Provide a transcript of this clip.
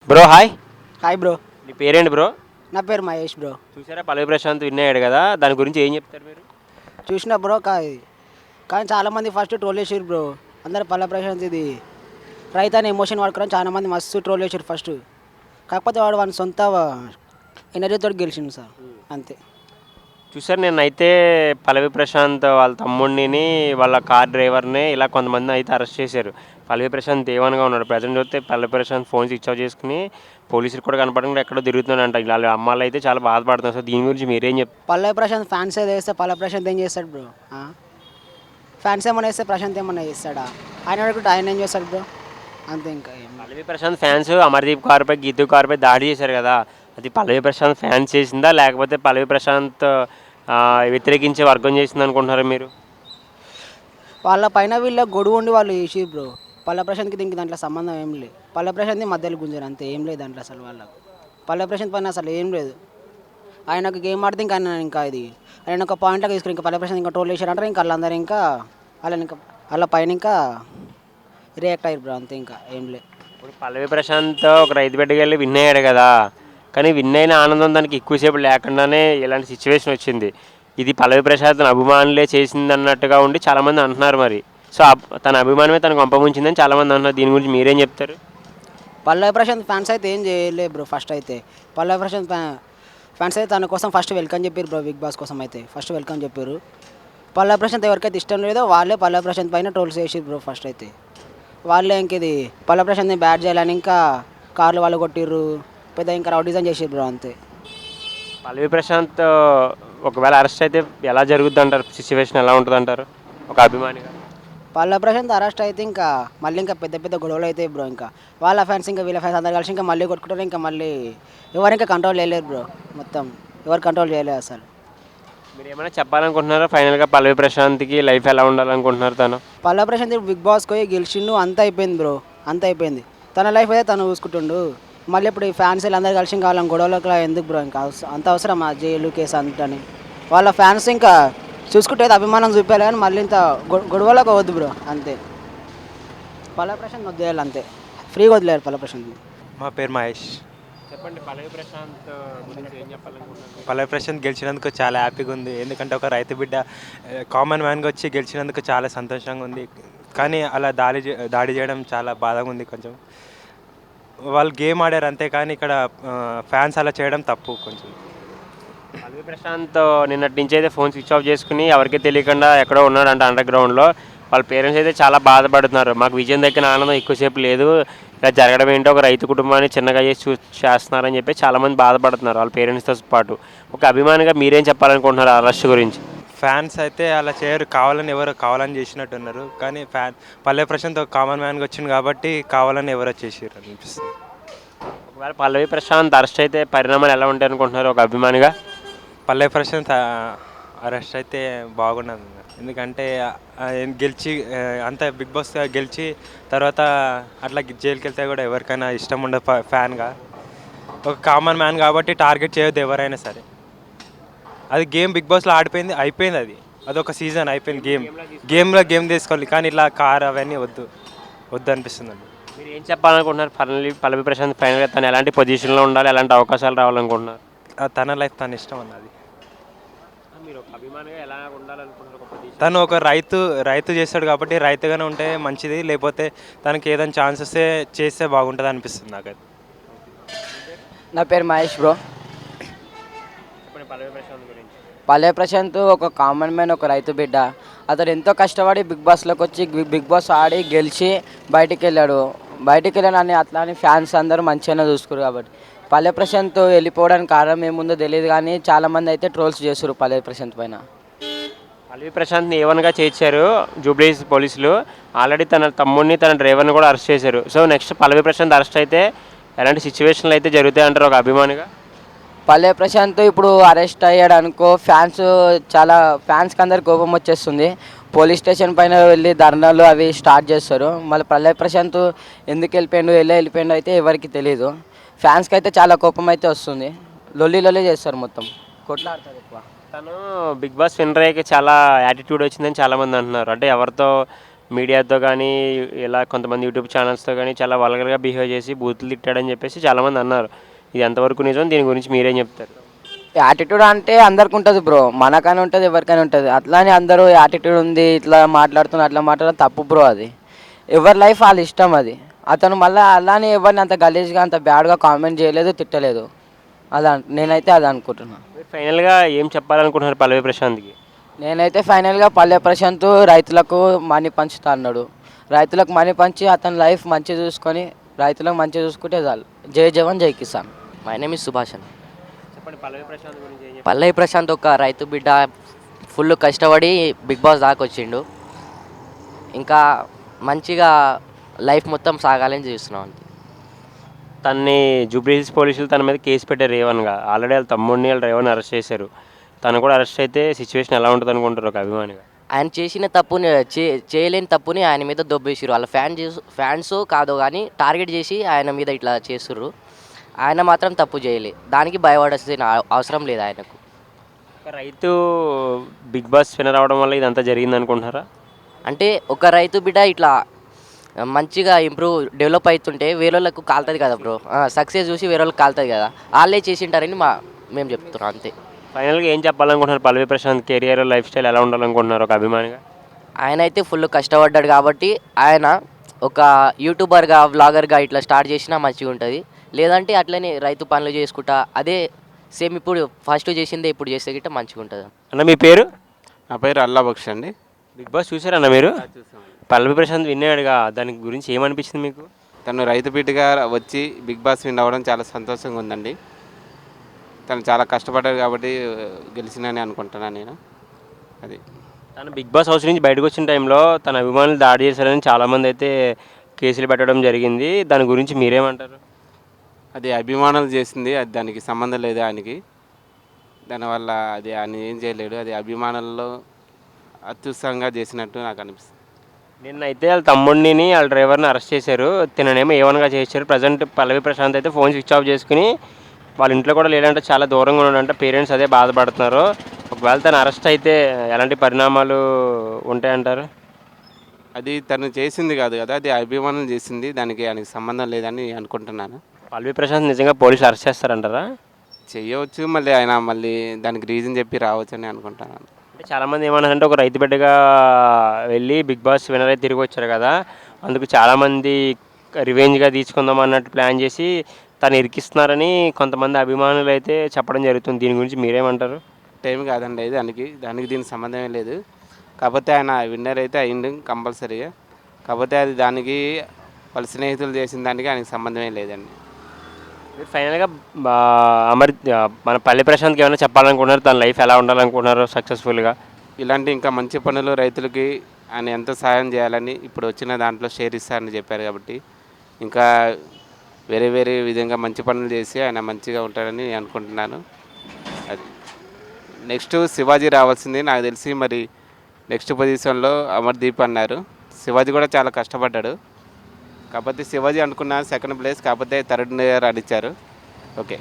Bro hi. Hi bro. నీ పేరేంటి bro? నా పేరు మహేష్ బ్రో. చూసారా పల్లవి ప్రశాంత్ విన్ అయ్యాడు కదా, దాని గురించి ఏం చెప్తారు మీరు? చూసిన బ్రో కానీ చాలామంది ఫస్ట్ ట్రోల్ చేసారు బ్రో. అందరు పల్ల ప్రశాంత్ ఇది రైతు అనే ఎమోషన్ వాడుకోవడం చాలామంది మస్తు ట్రోల్ చేసారు ఫస్ట్. కాకపోతే వాడు వాని సొంత ఎనర్జీతో గెలిచిండు సార్, అంతే. చూసారు, నేనైతే పల్లవి ప్రశాంత్ వాళ్ళ తమ్ముడిని వాళ్ళ కార్ డ్రైవర్ని ఇలా కొంతమంది అయితే అరెస్ట్ చేశారు. పల్లవి ప్రశాంత్ ఏమనగా ఉన్నాడు. ప్రజెంట్ చూస్తే పల్లవి ప్రశాంత్ ఫోన్ స్విచ్ ఆఫ్ చేసుకుని పోలీసులు కూడా కనపడకుండా ఎక్కడో తిరుగుతున్నాడంట. ఇలా అమ్మాయిలు అయితే చాలా బాధపడుతున్నారు. సో దీని గురించి మీరేం చెప్తారు? పల్లవి ప్రశాంత్ ఫ్యాన్స్ ఏదో వేస్తే పల్లవి ప్రశాంత్ ఏం చేస్తాడు బ్రో? ఫ్యాన్స్ ఏమైనా వేస్తే ప్రశాంత్ ఏమన్నా చేస్తాడా? ఆయన అడుగుంటే ఆయన ఏం చేస్తాడు బ్రో? అంతే. ఇంకా పల్లవి ప్రశాంత్ ఫ్యాన్స్ అమర్దీప్ కార్పై గీతూ కార్పై దాడి చేశారు కదా, అది పల్లవి ప్రశాంత్ ఫ్యాన్స్ చేసిందా లేకపోతే పల్లవి ప్రశాంత్ వ్యతిరేకించే వర్గం చేసింది అనుకుంటున్నారా మీరు? వాళ్ళ పైన వీళ్ళ గొడవ ఉండి వాళ్ళు చేసి బ్రో. పల్లె ప్రశాంత్కి దీనికి దాంట్లో సంబంధం ఏం లేదు. పల్లె ప్రశాంత్ని మధ్యలో గుంజారు, అంతే. ఏం లేదు దాంట్లో అసలు వాళ్ళకు. పల్లె ప్రశాంత్ పైన అసలు ఏం లేదు. ఆయన ఒక గేమ్ ఆడితే ఇంకా ఇంకా ఇది ఆయన ఒక పాయింట్లోకి తీసుకుని ఇంకా పల్లె ప్రశాంత్ ఇంకా ట్రోల్ చేశారంటారు. ఇంకా వాళ్ళందరూ ఇంకా వాళ్ళ పైన ఇంకా రియాక్ట్ అయ్యారు బ్రో, అంతే. ఇంకా ఏం లేదు. ఇప్పుడు పల్లవి ప్రశాంత్ ఒక రైతు బిడ్డకి వెళ్ళి విన్ అయ్యాడు కదా, కానీ విన్ అయిన ఆనందం దానికి ఎక్కువసేపు లేకుండానే ఇలాంటి సిచ్యువేషన్ వచ్చింది. ఇది పల్లవి ప్రశాంత్ అభిమానులే చేసింది అన్నట్టుగా ఉండి చాలామంది అంటున్నారు. మరి సో తన అభిమానమే తనకు పంపముంచిందని చాలామంది అంటున్నారు. దీని గురించి మీరేం చెప్తారు? పల్లవి ప్రశాంత్ ఫ్యాన్స్ అయితే ఏం చేయలేదు బ్రో. ఫస్ట్ అయితే పల్లవి ప్రశాంత్ ఫ్యాన్స్ అయితే తన కోసం ఫస్ట్ వెల్కమ్ చెప్పారు బ్రో. బిగ్ బాస్ కోసం అయితే ఫస్ట్ వెల్కమ్ చెప్పారు. పల్లవి ప్రశాంత్ ఎవరికైతే ఇష్టం లేదో వాళ్ళే పల్లవి ప్రశాంత్ పైన ట్రోల్స్ చేసి బ్రో. ఫస్ట్ అయితే వాళ్ళే ఇంకేది పల్లవి ప్రశాంత్ని బ్యాట్ చేయాలని ఇంకా కార్లు వాళ్ళు కొట్టిర్రు, పెద్ద ఇంకా రౌడీజం చేసిర్రు బ్రో, అంతే. పల్లవి ప్రశాంత్ ఒకవేళ అరెస్ట్ అయితే ఎలా జరుగుద్ది అంటారు? సిచ్యువేషన్ ఎలా ఉంటుంది అంటారు ఒక అభిమానిగా? పల్లవి ప్రశాంత్ అరెస్ట్ అయితే ఇంకా మళ్ళీ ఇంకా పెద్ద పెద్ద గొడవలు అవుతాయి బ్రో. ఇంకా వాళ్ళ ఫ్యాన్స్ ఇంకా వీళ్ళ ఫ్యాన్స్ అందరు కలిసి ఇంకా మళ్ళీ కొట్టుకుంటారు. ఇంకా మళ్ళీ ఎవరు ఇంకా కంట్రోల్ చేయలేరు బ్రో. మొత్తం ఎవరు కంట్రోల్ చేయలేదు అసలు. మీరు ఏమైనా చెప్పాలనుకుంటున్నారా ఫైనల్గా? పల్లవి ప్రశాంత్కి లైఫ్ ఎలా ఉండాలనుకుంటున్నారు తను? పల్లవి ప్రశాంత్ బిగ్ బాస్కి పోయి గెలిచిండు, అంత అయిపోయింది బ్రో, అంత అయిపోయింది. తన లైఫ్ అయితే తను చూసుకుంటుండు. మళ్ళీ ఇప్పుడు ఈ ఫ్యాన్స్ అందరు కలిసి ఇంకా వాళ్ళని గొడవలకు ఎందుకు బ్రో? ఇంకా అంత అవసరం ఆ జైలు కేసు అంతని. వాళ్ళ ఫ్యాన్స్ ఇంకా చూసుకుంటే అభిమానం చూపించాలి, కానీ మళ్ళీ ఇంత గొడవలకు వద్దు బ్రో, అంతే. పల్లవి ప్రశాంత్ వదిలేయాలి, అంతే. ఫ్రీగా వదిలేయాలి పల్లవి ప్రశాంత్. మా పేరు మహేష్. చెప్పండి, పల్లవి ప్రశాంత్ గురించి ఏం చెప్పాలనుకుంటున్నారు? పల్లవి ప్రశాంత్ గెలిచినందుకు చాలా హ్యాపీగా ఉంది. ఎందుకంటే ఒక రైతు బిడ్డ కామన్ మ్యాన్గా వచ్చి గెలిచినందుకు చాలా సంతోషంగా ఉంది. కానీ అలా దాడి చేయడం చాలా బాధగా ఉంది కొంచెం. వాళ్ళు గేమ్ ఆడారు అంతే, కానీ ఇక్కడ ఫ్యాన్స్ అలా చేయడం తప్పు కొంచెం. పల్లవి ప్రశాంత్ నిన్నటి నుంచి అయితే ఫోన్ స్విచ్ ఆఫ్ చేసుకుని ఎవరికీ తెలియకుండా ఎక్కడో ఉన్నాడంట అండర్ గ్రౌండ్లో. వాళ్ళ పేరెంట్స్ అయితే చాలా బాధపడుతున్నారు. మాకు విజయం దక్కిన ఆనందం ఎక్కువసేపు లేదు, ఇలా జరగడం ఏంటో ఒక రైతు కుటుంబాన్ని చిన్నగా చేస్తున్నారని చెప్పి చాలామంది బాధపడుతున్నారు వాళ్ళ పేరెంట్స్తో పాటు. ఒక అభిమానిగా మీరేం చెప్పాలనుకుంటున్నారు ఆ రష్ గురించి? ఫ్యాన్స్ అయితే అలా చేయరు, ఎవరు కావాలని చేసినట్టున్నారు. కానీ పల్లవి ప్రశాంత్ ఒక కామన్ మ్యాన్గా వచ్చింది కాబట్టి కావాలని ఎవరో చేసారు అనిపిస్తుంది. ఒకవేళ పల్లవి ప్రశాంత్ అరెస్ట్ అయితే పరిణామాలు ఎలా ఉంటాయి అనుకుంటున్నారు ఒక అభిమానిగా? పల్లవి ప్రశాంత్ అరెస్ట్ అయితే బాగున్నది. ఎందుకంటే గెలిచి అంత బిగ్ బాస్ గెలిచి తర్వాత అట్లా జైలుకి వెళ్తే కూడా ఎవరికైనా ఇష్టం ఉండదు ఫ్యాన్గా. ఒక కామన్ మ్యాన్ కాబట్టి టార్గెట్ చేయొద్దు ఎవరైనా సరే. అది గేమ్ బిగ్ బాస్లో ఆడిపోయింది, అయిపోయింది. అదొక సీజన్ అయిపోయింది. గేమ్ తీసుకోవాలి, కానీ ఇట్లా కార్ అవన్నీ వద్దు అనిపిస్తుంది. మీరు ఏం చెప్పాలనుకుంటున్నారు? పల్లవి ప్రశాంత్ ఫైనల్గా తను ఎలాంటి పొజిషన్లో ఉండాలి, ఎలాంటి అవకాశాలు రావాలనుకుంటున్నారు? తన లైఫ్ తన ఇష్టం అన్నది. మీరు ఒక అభిమానిగా ఎలా ఉండాలనుకుంటున్నారు? తను ఒక రైతు చేస్తాడు కాబట్టి రైతుగానే ఉంటే మంచిది. లేకపోతే తనకి ఏదైనా ఛాన్స్ వస్తే చేస్తే బాగుంటుంది అనిపిస్తుంది నాకైతే. నా పేరు మహేష్ బ్రో. చెప్పండి పల్లవి ప్రశాంత్ గురించి. పల్లె ప్రశాంత్ ఒక కామన్ మ్యాన్, ఒక రైతు బిడ్డ. అతను ఎంతో కష్టపడి బిగ్ బాస్లోకి వచ్చి బిగ్ బాస్ ఆడి గెలిచి బయటికి వెళ్ళాడని అట్లా అని ఫ్యాన్స్ అందరూ మంచిగానే చూసుకురు. కాబట్టి పల్లె ప్రశాంత్ వెళ్ళిపోవడానికి కారణం ఏముందో తెలియదు, కానీ చాలామంది అయితే ట్రోల్స్ చేస్తారు పల్లె ప్రశాంత్ పైన. పల్లవి ప్రశాంత్ని ఏవన్గా చేర్చారు జూబ్లీస్ పోలీసులు. ఆల్రెడీ తన తమ్ముడిని తన డ్రైవర్ని కూడా అరెస్ట్ చేశారు. సో నెక్స్ట్ పల్లవి ప్రశాంత్ అరెస్ట్ అయితే ఎలాంటి సిచ్యువేషన్లు అయితే జరుగుతాయి అంటారు ఒక అభిమానిగా? పల్లె ప్రశాంత్ ఇప్పుడు అరెస్ట్ అయ్యాడు అనుకో, ఫ్యాన్స్కి అందరు కోపం వచ్చేస్తుంది. పోలీస్ స్టేషన్ పైన వెళ్ళి ధర్నాలు అవి స్టార్ట్ చేస్తారు. మళ్ళీ పల్లె ప్రశాంత్ ఎందుకు వెళ్ళిపోయాడు అయితే ఎవరికి తెలియదు. ఫ్యాన్స్కి అయితే చాలా కోపం అయితే వస్తుంది. లొల్లి చేస్తారు, మొత్తం కొట్లాడతారు ఎక్కువ. తను బిగ్ బాస్ విన్నర్ అయ్యాక చాలా యాటిట్యూడ్ వచ్చిందని చాలామంది అంటున్నారు. అంటే ఎవరితో మీడియాతో కానీ ఇలా కొంతమంది యూట్యూబ్ ఛానల్స్తో కానీ చాలా వల్గర్గా బిహేవ్ చేసి బూతులు తిట్టాడని చెప్పేసి చాలామంది అన్నారు. ఇది ఎంతవరకు నిజం? దీని గురించి మీరేం చెప్తారు? యాటిట్యూడ్ అంటే అందరికి ఉంటుంది బ్రో, మనకైనా ఉంటుంది ఎవరికైనా ఉంటుంది. అట్లానే అందరూ యాటిట్యూడ్ ఉంది ఇట్లా మాట్లాడుతున్నారు అట్లా మాట్లాడడం తప్పు బ్రో. అది ఎవరి లైఫ్ వాళ్ళ ఇష్టం. అది అతను మళ్ళీ అలానే ఎవరిని అంత గలీజ్గా అంత బ్యాడ్గా కామెంట్ చేయలేదు, తిట్టలేదు. అలా నేనైతే అది అనుకుంటున్నాను. ఫైనల్గా ఏం చెప్పాలనుకుంటున్నారు పల్లవి ప్రశాంత్కి? నేనైతే ఫైనల్గా పల్లె ప్రశాంత్ రైతులకు మనీ పంచుతా అన్నాడు. రైతులకు మనీ పంచి అతని లైఫ్ మంచిగా చూసుకొని రైతులకు మంచిగా చూసుకుంటే చాలు. జై జవాన్ జై కిసాన్. My name is సుభాషన్. చెప్పండి, పల్లవి ప్రశాంత్ గురించి ఏం చెప్తారు? పల్లవి ప్రశాంత్ ఒక రైతు బిడ్డ, ఫుల్ కష్టపడి బిగ్ బాస్ దాకా వచ్చిండు. ఇంకా మంచిగా లైఫ్ మొత్తం సాగాలని చూస్తున్నాం అంతే. తన్ని జూబ్లీహిల్స్ పోలీసులు తన మీద కేసు పెట్టారు రేవన్గా. ఆల్రెడీ వాళ్ళ తమ్ముడిని వాళ్ళ రేవన్ అరెస్ట్ చేశారు. తను కూడా అరెస్ట్ అయితే సిచ్యువేషన్ ఎలా ఉంటుంది అనుకుంటారు ఒక అభిమానిగా? ఆయన చేసిన తప్పుని చేయలేని తప్పుని ఆయన మీద దొబ్బేసిరు. వాళ్ళ ఫ్యాన్స్ కాదో కానీ టార్గెట్ చేసి ఆయన మీద ఇట్లా చేస్తుర్రు. ఆయన మాత్రం తప్పు చేయలే, దానికి భయపడాల్సిన అవసరం లేదు ఆయనకు. ఒక రైతు బిగ్ బాస్ విన్నర్ అవడం వల్ల ఇదంతా జరిగింది అనుకుంటున్నారా? అంటే ఒక రైతు బిడ్డ ఇట్లా మంచిగా డెవలప్ అవుతుంటే వేరేళ్ళకు కాలుతుంది కదా బ్రో. సక్సెస్ చూసి వేరేళ్ళకి కాలుతుంది కదా, వాళ్ళే చేసింటారని మేము చెప్తున్నాం అంతే. ఫైనల్గా ఏం చెప్పాలనుకుంటున్నారు? పల్లవి ప్రశాంత్ కెరియర్ లైఫ్ స్టైల్ ఎలా ఉండాలనుకుంటున్నారు ఒక అభిమానిగా? ఆయన అయితే ఫుల్ కష్టపడ్డాడు కాబట్టి ఆయన ఒక యూట్యూబర్గా వ్లాగర్గా ఇట్లా స్టార్ట్ చేసినా మంచిగా ఉంటుంది. లేదంటే అట్లనే రైతు పనులు చేసుకుంటా అదే సేమ్ ఇప్పుడు ఫస్ట్ చేసిందే ఇప్పుడు చేస్తే గిట్ట మంచిగా ఉంటుంది. అన్న మీ పేరు? నా పేరు అల్లా బక్ష్ అండి. బిగ్ బాస్ చూసారన్న మీరు? పల్లవి ప్రశాంత్ విన్నాడుగా, దాని గురించి ఏమనిపించింది మీకు? తను రైతు బిడ్డగా వచ్చి బిగ్ బాస్ విన్ అవ్వడం చాలా సంతోషంగా ఉందండి. తను చాలా కష్టపడ్డాడు కాబట్టి గెలిచినని అనుకుంటున్నాను నేను. అది తను బిగ్ బాస్ హౌస్ నుంచి బయటకు వచ్చిన టైంలో తన అభిమానులు దాడి చేశారని చాలామంది అయితే కేసులు పెట్టడం జరిగింది. దాని గురించి మీరేమంటారు? అది అభిమానులు చేసింది, అది దానికి సంబంధం లేదు ఆయనకి. దానివల్ల అది ఆయన ఏం చేయలేడు. అది అభిమానుల్లో అత్యుత్సాహంగా చేసినట్టు నాకు అనిపిస్తుంది. నిన్నైతే వాళ్ళ తమ్ముడిని వాళ్ళ డ్రైవర్ని అరెస్ట్ చేశారు. తిననేమో ఏవన్గా చేశారు. ప్రజెంట్ పల్లవి ప్రశాంత్ అయితే ఫోన్ స్విచ్ ఆఫ్ చేసుకుని వాళ్ళ ఇంట్లో కూడా లేదంటే చాలా దూరంగా ఉన్నాడంటే. పేరెంట్స్ అదే బాధపడుతున్నారు. ఒకవేళ తను అరెస్ట్ అయితే ఎలాంటి పరిణామాలు ఉంటాయంటారు? అది తను చేసింది కాదు కదా, అది అభిమానులు చేసింది. దానికి ఆయనకి సంబంధం లేదని అనుకుంటున్నాను. పల్లవి ప్రశాంత్ నిజంగా పోలీసులు అరెస్ట్ చేస్తారంటారా? చెయ్యవచ్చు, మళ్ళీ ఆయన మళ్ళీ దానికి రీజన్ చెప్పి రావచ్చు అని అనుకుంటున్నాను. అంటే చాలామంది ఏమన్నారంటే ఒక రైతు బిడ్డగా వెళ్ళి బిగ్ బాస్ విన్నర్ అయితే తిరిగి వచ్చారు కదా, అందుకు చాలామంది రివెంజ్గా తీసుకుందాం అన్నట్టు ప్లాన్ చేసి తను ఇరికిస్తున్నారని కొంతమంది అభిమానులు అయితే చెప్పడం జరుగుతుంది. దీని గురించి మీరేమంటారు? టైం కాదండి ఇది, దానికి దీనికి సంబంధమే లేదు. కాకపోతే ఆయన విన్నర్ అయితే అయ్యిండు కంపల్సరీగా. కాకపోతే అది దానికి వాళ్ళ స్నేహితులు చేసిన దానికి ఆయనకి సంబంధమే లేదండి. మీరు ఫైనల్గా మన పల్లె ప్రశాంత్కి ఏమైనా చెప్పాలనుకుంటున్నారు? తన లైఫ్ ఎలా ఉండాలనుకుంటున్నారు సక్సెస్ఫుల్గా? ఇలాంటి ఇంకా మంచి పనులు రైతులకి ఆయన ఎంతో సాయం చేయాలని ఇప్పుడు వచ్చిన దాంట్లో షేర్ ఇస్తారని చెప్పారు కాబట్టి ఇంకా వేరే వేరే విధంగా మంచి పనులు చేసి ఆయన మంచిగా ఉంటారని నేను అనుకుంటున్నాను. అది నెక్స్ట్ శివాజీ రావాల్సింది నాకు తెలిసి. మరి నెక్స్ట్ పొజిషన్లో అమర్దీప్ అన్నారు. శివాజీ కూడా చాలా కష్టపడ్డాడు. కాకపోతే శివాజీ అనుకున్న సెకండ్ ప్లేస్, కాకపోతే థర్డ్ ఇయర్ అడిచారు. ఓకే.